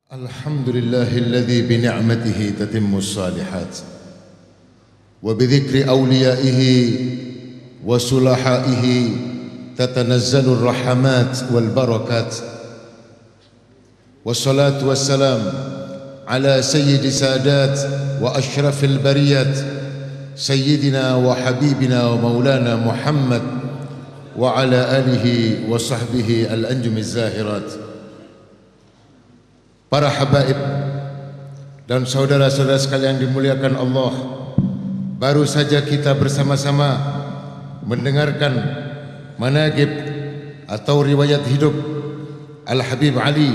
Alhamdulillahilladzi bini'matihi tatimmus salihat wa bidzikri awliyaihi wa sulahaihi tatanazzalur rahmat wal barakat wassalatu wassalam ala sayyidi sadat wa ashrafil bariyat sayyidina wa habibina wa maulana Muhammad wa ala alihi wa sahbihi al-anjumiz zahirat. Para habaib dan saudara-saudara sekalian dimuliakan Allah, baru saja kita bersama-sama mendengarkan manaqib atau riwayat hidup Al-Habib Ali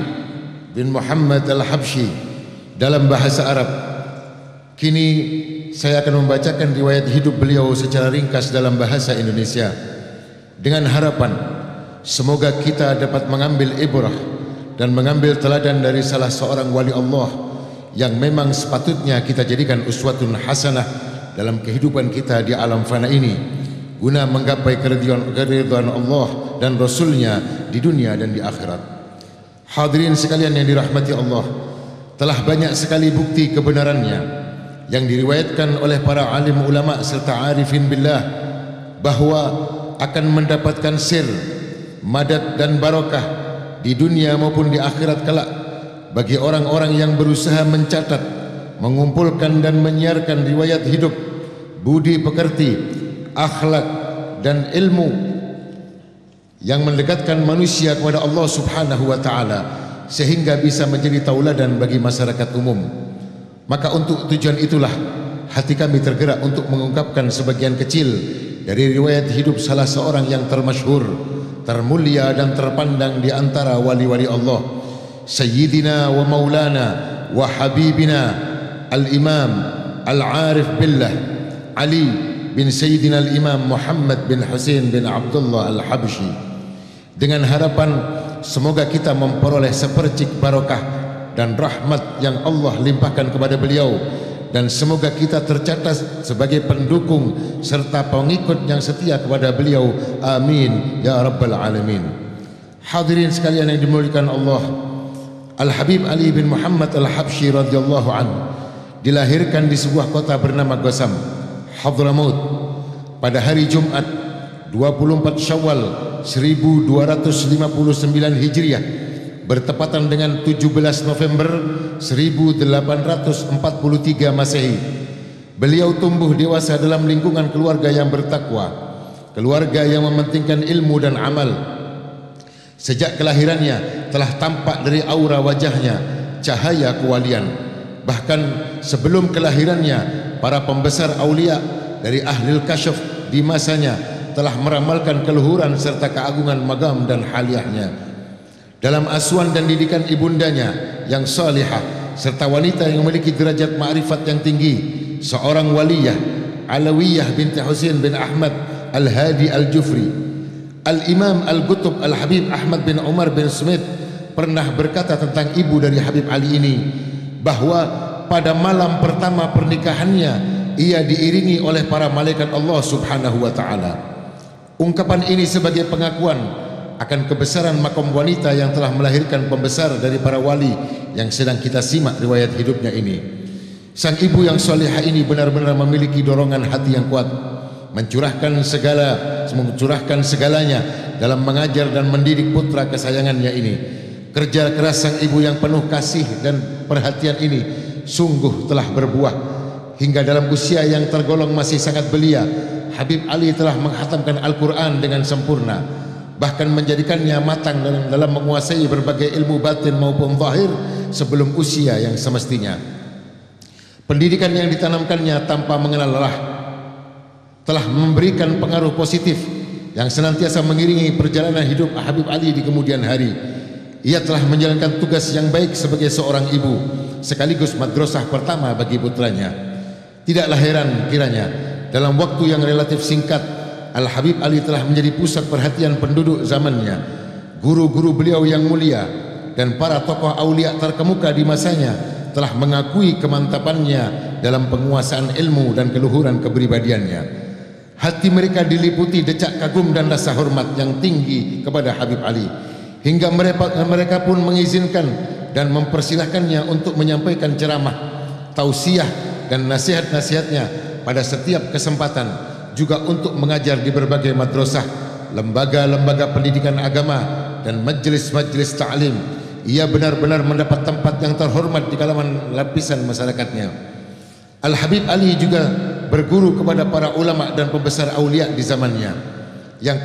bin Muhammad Al-Habsyi dalam bahasa Arab. Kini saya akan membacakan riwayat hidup beliau secara ringkas dalam bahasa Indonesia dengan harapan semoga kita dapat mengambil ibrah dan mengambil teladan dari salah seorang wali Allah yang memang sepatutnya kita jadikan uswatun hasanah dalam kehidupan kita di alam fana ini guna menggapai keridhaan Allah dan Rasulnya di dunia dan di akhirat. Hadirin sekalian yang dirahmati Allah, telah banyak sekali bukti kebenarannya yang diriwayatkan oleh para alim ulama serta arifin billah bahwa akan mendapatkan sir, madad dan barakah di dunia maupun di akhirat kelak bagi orang-orang yang berusaha mencatat, mengumpulkan dan menyiarkan riwayat hidup, budi pekerti, akhlak dan ilmu yang mendekatkan manusia kepada Allah Subhanahu wa taala sehingga bisa menjadi tauladan bagi masyarakat umum. Maka untuk tujuan itulah hati kami tergerak untuk mengungkapkan sebagian kecil dari riwayat hidup salah seorang yang termasyhur, termulia dan terpandang di antara wali-wali Allah, Sayyidina wa Maulana wa Habibina Al-Imam Al-Arif Billah Ali bin Sayyidina Al-Imam Muhammad bin Husain bin Abdullah Al-Habsyi, dengan harapan semoga kita memperoleh sepercik barakah dan rahmat yang Allah limpahkan kepada beliau, dan semoga kita tercatat sebagai pendukung serta pengikut yang setia kepada beliau. Amin ya rabbal alamin. Hadirin sekalian yang dimuliakan Allah, Al-Habib Ali bin Muhammad Al-Habsyi radhiyallahu anhu dilahirkan di sebuah kota bernama Ghassan, Hadramaut pada hari Jumat 24 Syawal 1259 Hijriah bertepatan dengan 17 November 1843 Masehi. Beliau tumbuh dewasa dalam lingkungan keluarga yang bertakwa, keluarga yang mementingkan ilmu dan amal. Sejak kelahirannya telah tampak dari aura wajahnya cahaya kewalian. Bahkan sebelum kelahirannya, para pembesar aulia dari ahlil kasyaf di masanya telah meramalkan keluhuran serta keagungan magam dan haliyahnya. Dalam asuhan dan didikan ibundanya yang salihah serta wanita yang memiliki derajat ma'rifat yang tinggi, seorang waliyah Alawiyah binti Husain bin Ahmad Al-Hadi Al-Jufri, Al-Imam Al-Qutb Al-Habib Ahmad bin Umar bin Smith pernah berkata tentang ibu dari Habib Ali ini bahwa pada malam pertama pernikahannya ia diiringi oleh para malaikat Allah Subhanahu wa taala. Ungkapan ini sebagai pengakuan akan kebesaran makam wanita yang telah melahirkan pembesar dari para wali yang sedang kita simak riwayat hidupnya ini. Sang ibu yang salihah ini benar-benar memiliki dorongan hati yang kuat, mencurahkan segalanya dalam mengajar dan mendidik putra kesayangannya ini. Kerja keras sang ibu yang penuh kasih dan perhatian ini sungguh telah berbuah. Hingga dalam usia yang tergolong masih sangat belia, Habib Ali telah menghatamkan Al-Quran dengan sempurna, bahkan menjadikannya matang dalam menguasai berbagai ilmu batin maupun zahir sebelum usia yang semestinya. Pendidikan yang ditanamkannya tanpa mengenal lelah telah memberikan pengaruh positif yang senantiasa mengiringi perjalanan hidup Habib Ali di kemudian hari. Ia telah menjalankan tugas yang baik sebagai seorang ibu sekaligus madrasah pertama bagi putranya. Tidaklah heran kiranya dalam waktu yang relatif singkat Al-Habib Ali telah menjadi pusat perhatian penduduk zamannya. Guru-guru beliau yang mulia dan para tokoh aulia terkemuka di masanya telah mengakui kemantapannya dalam penguasaan ilmu dan keluhuran kepribadiannya. Hati mereka diliputi decak kagum dan rasa hormat yang tinggi kepada Habib Ali, hingga mereka pun mengizinkan dan mempersilahkannya untuk menyampaikan ceramah, tausiah dan nasihat-nasihatnya pada setiap kesempatan, juga untuk mengajar di berbagai madrasah, lembaga-lembaga pendidikan agama dan majlis-majlis ta'lim. Ia benar-benar mendapat tempat yang terhormat di kalangan lapisan masyarakatnya. Al-Habib Ali juga berguru kepada para ulama dan pembesar aulia di zamannya yang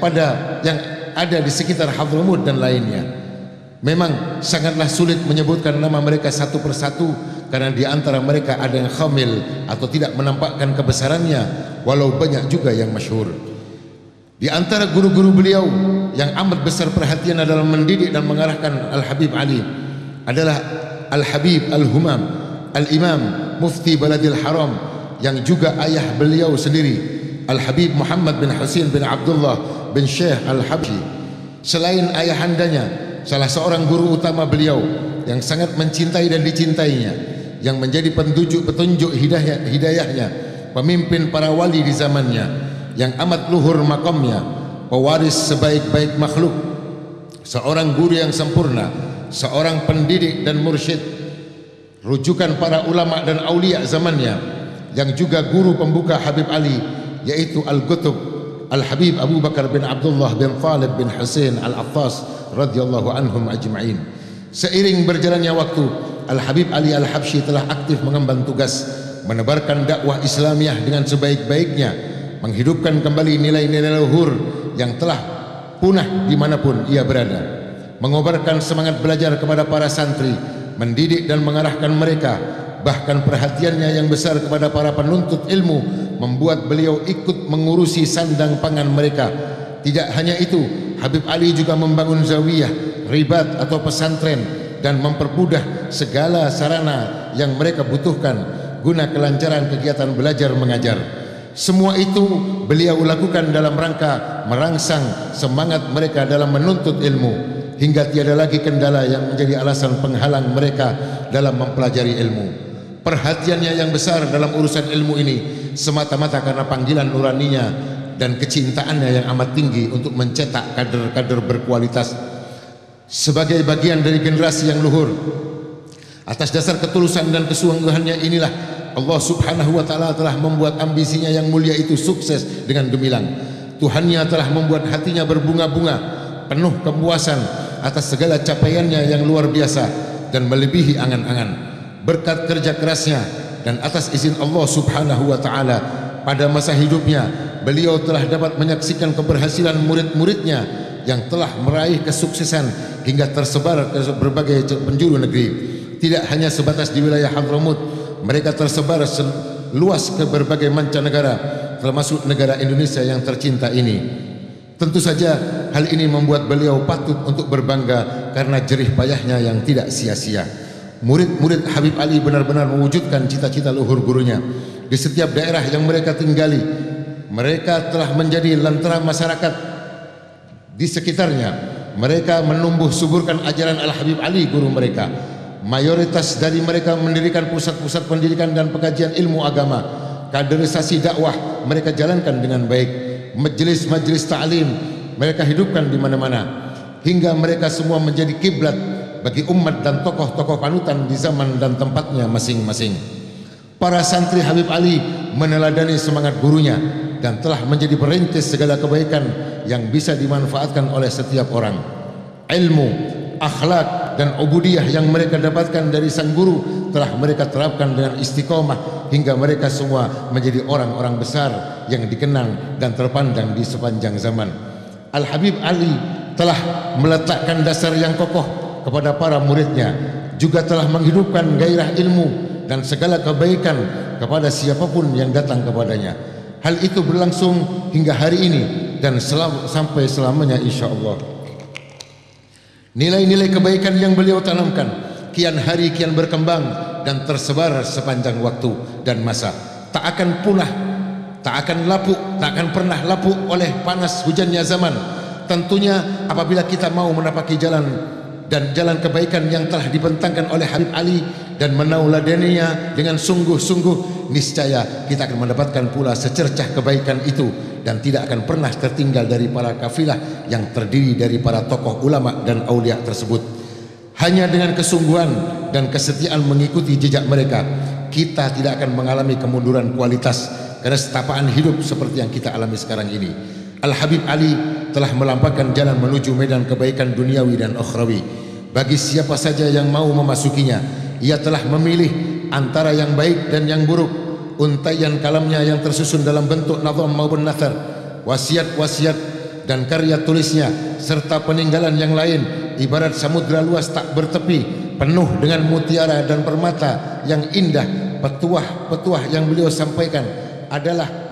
ada di sekitar Hadramut dan lainnya. Memang sangatlah sulit menyebutkan nama mereka satu persatu karena di antara mereka ada yang khamil atau tidak menampakkan kebesarannya, walau banyak juga yang masyhur. Di antara guru-guru beliau yang amat besar perhatian dalam mendidik dan mengarahkan Al-Habib Ali adalah Al-Habib Al-Humam, Al-Imam Mufti Baladil Haram, yang juga ayah beliau sendiri, Al-Habib Muhammad bin Husain bin Abdullah bin Syekh Al-Habsyi. Selain ayahandanya, salah seorang guru utama beliau yang sangat mencintai dan dicintainya, yang menjadi petunjuk hidayahnya, pemimpin para wali di zamannya, yang amat luhur makamnya, pewaris sebaik-baik makhluk, seorang guru yang sempurna, seorang pendidik dan mursyid, rujukan para ulama dan aulia zamannya, yang juga guru pembuka Habib Ali, yaitu Al-Qutb Al-Habib Abu Bakar bin Abdullah bin Talib bin Husain Al-Attas radhiyallahu anhum ajma'in. Seiring berjalannya waktu, Al-Habib Ali Al-Habsyi telah aktif mengemban tugas menebarkan dakwah Islamiyah dengan sebaik-baiknya, menghidupkan kembali nilai-nilai luhur yang telah punah dimanapun ia berada, mengobarkan semangat belajar kepada para santri, mendidik dan mengarahkan mereka. Bahkan perhatiannya yang besar kepada para penuntut ilmu membuat beliau ikut mengurusi sandang pangan mereka. Tidak hanya itu, Habib Ali juga membangun zawiyah, ribat atau pesantren, dan mempermudah segala sarana yang mereka butuhkan guna kelancaran kegiatan belajar mengajar. Semua itu beliau lakukan dalam rangka merangsang semangat mereka dalam menuntut ilmu, hingga tiada lagi kendala yang menjadi alasan penghalang mereka dalam mempelajari ilmu. Perhatiannya yang besar dalam urusan ilmu ini semata-mata karena panggilan nuraninya dan kecintaannya yang amat tinggi untuk mencetak kader-kader berkualitas. Sebagai bagian dari generasi yang luhur, atas dasar ketulusan dan kesungguhannya inilah Allah Subhanahu wa ta'ala telah membuat ambisinya yang mulia itu sukses dengan gemilang. Tuhannya telah membuat hatinya berbunga-bunga, penuh kepuasan atas segala capaiannya yang luar biasa dan melebihi angan-angan. Berkat kerja kerasnya dan atas izin Allah Subhanahu wa ta'ala, pada masa hidupnya beliau telah dapat menyaksikan keberhasilan murid-muridnya yang telah meraih kesuksesan hingga tersebar ke berbagai penjuru negeri. Tidak hanya sebatas di wilayah Hadramut, mereka tersebar luas ke berbagai mancanegara, termasuk negara Indonesia yang tercinta ini. Tentu saja hal ini membuat beliau patut untuk berbangga karena jerih payahnya yang tidak sia-sia. Murid-murid Habib Ali benar-benar mewujudkan cita-cita luhur gurunya. Di setiap daerah yang mereka tinggali, mereka telah menjadi lentera masyarakat di sekitarnya. Mereka menumbuh suburkan ajaran Al-Habib Ali guru mereka. Mayoritas dari mereka mendirikan pusat-pusat pendidikan dan pengkajian ilmu agama. Kaderisasi dakwah mereka jalankan dengan baik. Majelis-majelis ta'lim mereka hidupkan di mana-mana, hingga mereka semua menjadi kiblat bagi umat dan tokoh-tokoh panutan di zaman dan tempatnya masing-masing. Para santri Habib Ali meneladani semangat gurunya dan telah menjadi perintis segala kebaikan yang bisa dimanfaatkan oleh setiap orang. Ilmu, akhlak dan ubudiyah yang mereka dapatkan dari sang guru telah mereka terapkan dengan istiqomah hingga mereka semua menjadi orang-orang besar yang dikenang dan terpandang di sepanjang zaman. Al-Habib Ali telah meletakkan dasar yang kokoh kepada para muridnya, juga telah menghidupkan gairah ilmu dan segala kebaikan kepada siapapun yang datang kepadanya. Hal itu berlangsung hingga hari ini dan sampai selamanya insyaAllah. Nilai-nilai kebaikan yang beliau tanamkan kian hari kian berkembang dan tersebar sepanjang waktu dan masa. Tak akan punah, tak akan lapuk, tak akan pernah lapuk oleh panas hujannya zaman. Tentunya apabila kita mau menapaki jalan dan jalan kebaikan yang telah dibentangkan oleh Habib Ali dan menauladaninya dengan sungguh-sungguh, niscaya kita akan mendapatkan pula secercah kebaikan itu dan tidak akan pernah tertinggal dari para kafilah yang terdiri dari para tokoh ulama dan aulia tersebut. Hanya dengan kesungguhan dan kesetiaan mengikuti jejak mereka, kita tidak akan mengalami kemunduran kualitas karena setapaan hidup seperti yang kita alami sekarang ini. Al-Habib Ali telah melampaukan jalan menuju medan kebaikan duniawi dan ukhrawi. Bagi siapa saja yang mau memasukinya, ia telah memilih antara yang baik dan yang buruk. Untaian kalamnya yang tersusun dalam bentuk nazam maupun nathar, wasiat-wasiat dan karya tulisnya serta peninggalan yang lain ibarat samudra luas tak bertepi, penuh dengan mutiara dan permata yang indah. Petuah-petuah yang beliau sampaikan adalah